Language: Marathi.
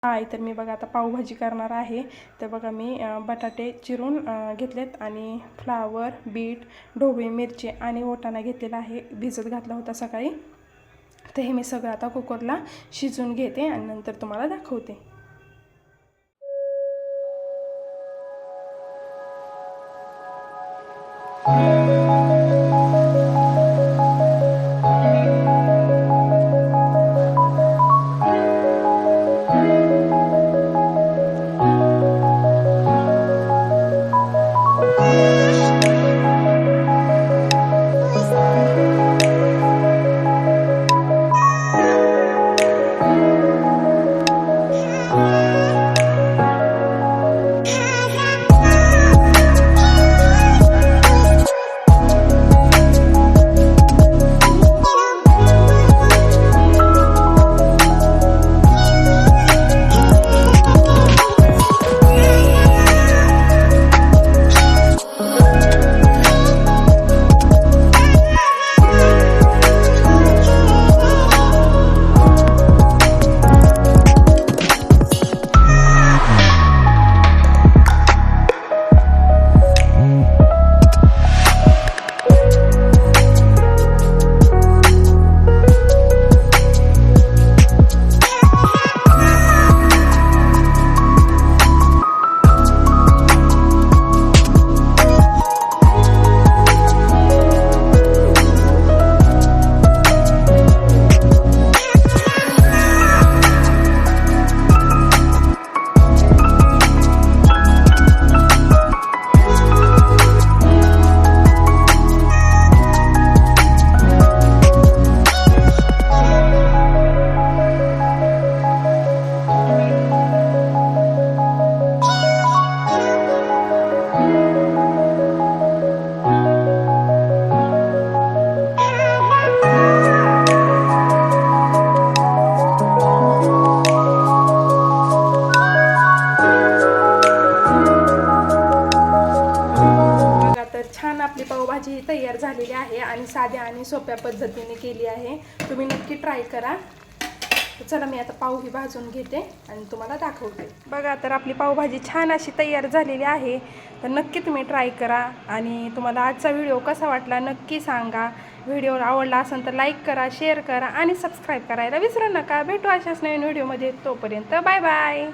तर मी बघा आता पावभाजी करणार आहे. तर बघा मी बटाटे चिरून घेतलेत आणि फ्लावर, बीट, ढोबळी मिरची आणि वाटाणा घेतलेला आहे. भिजत घातला होता सकाळी. तर हे मी सगळं आता कुकरला शिजवून घेते आणि नंतर तुम्हाला दाखवते. छान आपली पावभाजी तयार झालेली आहे आणि साध्या आणि सोप्या पद्धतीने केली आहे. तुम्ही नक्की ट्राय करा. चला मी आता पाव ही भाजून घेते आणि तुम्हाला दाखवते. बघा तर आपली पावभाजी छान अशी तयार झालेली आहे. तर नक्की तुम्ही ट्राय करा आणि तुम्हाला आजचा व्हिडिओ कसा वाटला नक्की सांगा. व्हिडिओ आवडला असेल तर लाईक करा, शेअर करा आणि सबस्क्राईब करायला विसरू नका. भेटू अशाच नवीन व्हिडिओमध्ये. तोपर्यंत बाय बाय.